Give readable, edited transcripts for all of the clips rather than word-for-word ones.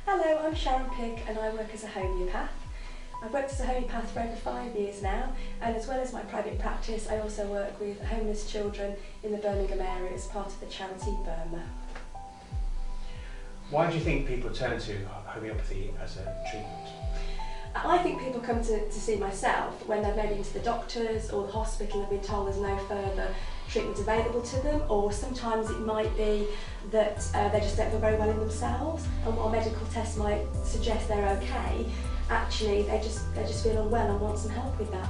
Hello, I'm Sharon and I work as a homeopath. I've worked as a homeopath for over 5 years now, and as well as my private practice I also work with homeless children in the Birmingham area as part of the charity Burma. Why do you think people turn to homeopathy as a treatment? I think people come to see myself when they've maybe been to the doctors or the hospital and been told there's no further treatment available to them, or sometimes it might be that they just don't feel very well in themselves, and while medical tests might suggest they're okay, actually they just feel unwell and want some help with that.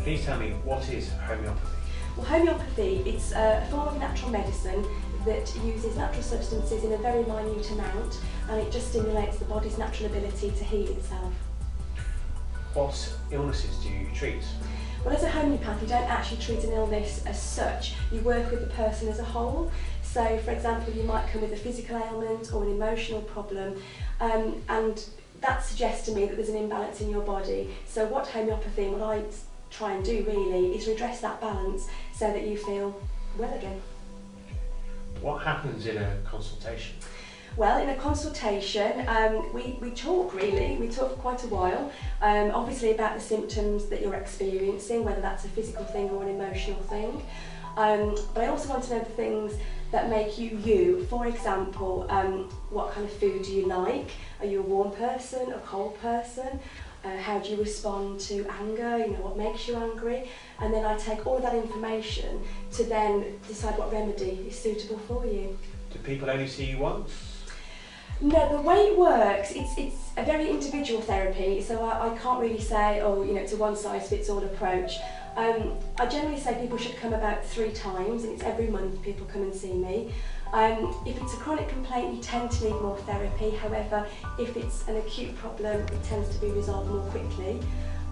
Please tell me, what is homeopathy? Well, homeopathy, it's a form of natural medicine that uses natural substances in a very minute amount, and it just stimulates the body's natural ability to heal itself. What illnesses do you treat? Well, as a homeopath, you don't actually treat an illness as such, you work with the person as a whole. So, for example, you might come with a physical ailment or an emotional problem, and that suggests to me that there's an imbalance in your body. So what homeopathy, what I try and do really, is redress that balance so that you feel well again. What happens in a consultation? Well, in a consultation, we talk really, we talk for quite a while, obviously about the symptoms that you're experiencing, whether that's a physical thing or an emotional thing. But I also want to know the things that make you you. For example, what kind of food do you like? Are you a warm person, a cold person? How do you respond to anger? You know, what makes you angry? And then I take all of that information to then decide what remedy is suitable for you. Do people only see you once? No, the way it works, it's a very individual therapy, so I can't really say, oh, you know, it's a one-size-fits-all approach. I generally say people should come about 3 times, and it's every month people come and see me. If it's a chronic complaint, you tend to need more therapy. However, if it's an acute problem, it tends to be resolved more quickly.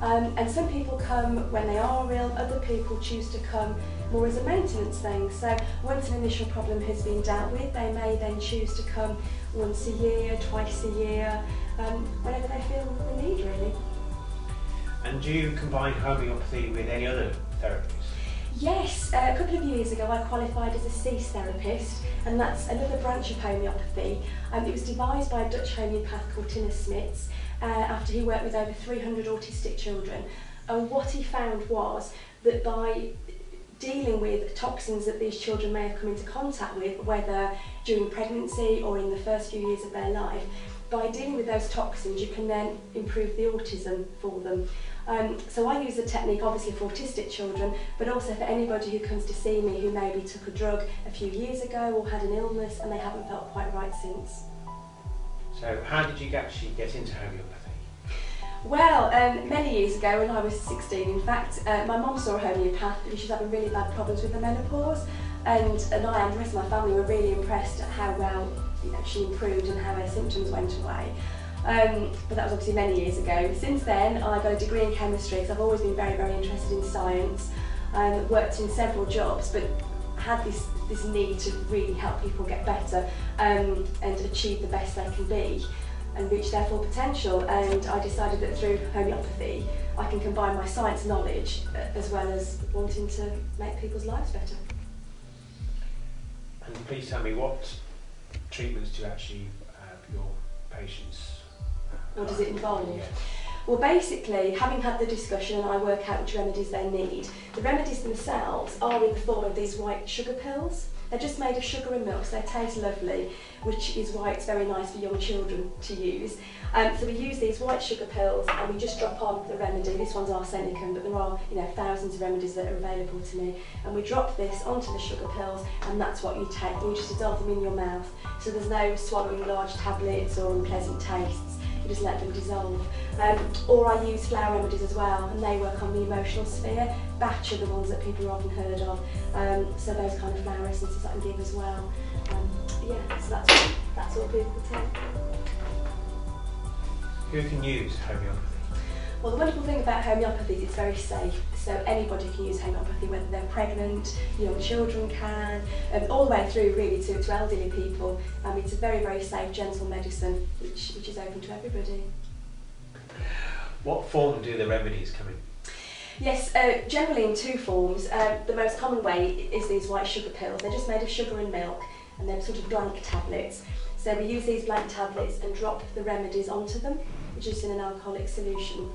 And some people come when they are ill, other people choose to come more as a maintenance thing. So once an initial problem has been dealt with, they may then choose to come once a year, twice a year, whenever they feel the need really. And do you combine homeopathy with any other therapies? Yes, a couple of years ago I qualified as a cease therapist, and that's another branch of homeopathy. It was devised by a Dutch homeopath called Smits after he worked with over 300 autistic children. And what he found was that by dealing with toxins that these children may have come into contact with, whether during pregnancy or in the first few years of their life, by dealing with those toxins you can then improve the autism for them. So I use the technique obviously for autistic children, but also for anybody who comes to see me who maybe took a drug a few years ago or had an illness and they haven't felt quite right since. So how did you actually get into homeopathy? Well, many years ago, when I was 16 in fact, my mum saw a homeopath because she was having really bad problems with the menopause, and I and the rest of my family were really impressed at how well, you know, she improved and how her symptoms went away. But that was obviously many years ago. Since then I got a degree in chemistry because I've always been very, very interested in science, worked in several jobs but had this need to really help people get better and achieve the best they can be and reach their full potential, and I decided that through homeopathy I can combine my science knowledge as well as wanting to make people's lives better. And please tell me, what treatments do actually your patients What does it involve? Yeah. Well, basically, having had the discussion and I work out which remedies they need, the remedies themselves are in the form of these white sugar pills. They're just made of sugar and milk, so they taste lovely, which is why it's very nice for young children to use. So we use these white sugar pills and we just drop on the remedy. This one's arsenicum, but there are, you know, thousands of remedies that are available to me. And we drop this onto the sugar pills, and that's what you take. You just dissolve them in your mouth. So there's no swallowing large tablets or unpleasant tastes. You just let them dissolve. Or I use flower remedies as well, and they work on the emotional sphere. Batch are the ones that people have often heard of, so those kind of flower essences I can give as well. Yeah, so that's all people take. Who can use homeopathy? Well, the wonderful thing about homeopathy is it's very safe, so anybody can use homeopathy, whether they're pregnant, young children can, all the way through really to elderly people. It's a very, very safe, gentle medicine which is open to everybody. What form do the remedies come in? Yes, generally in 2 forms. The most common way is these white sugar pills. They're just made of sugar and milk, and they're sort of blank tablets. So we use these blank tablets and drop the remedies onto them, which is in an alcoholic solution.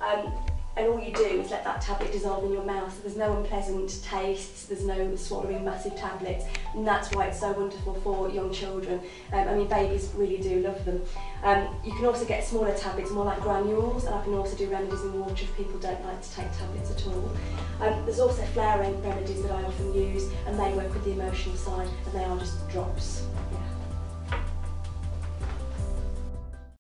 And all you do is let that tablet dissolve in your mouth, so there's no unpleasant tastes, there's no swallowing massive tablets, and that's why it's so wonderful for young children. I mean, babies really do love them. You can also get smaller tablets, more like granules, and I can also do remedies in water if people don't like to take tablets at all. There's also flare remedies that I often use, and they work with the emotional side, and they are just drops. Yeah.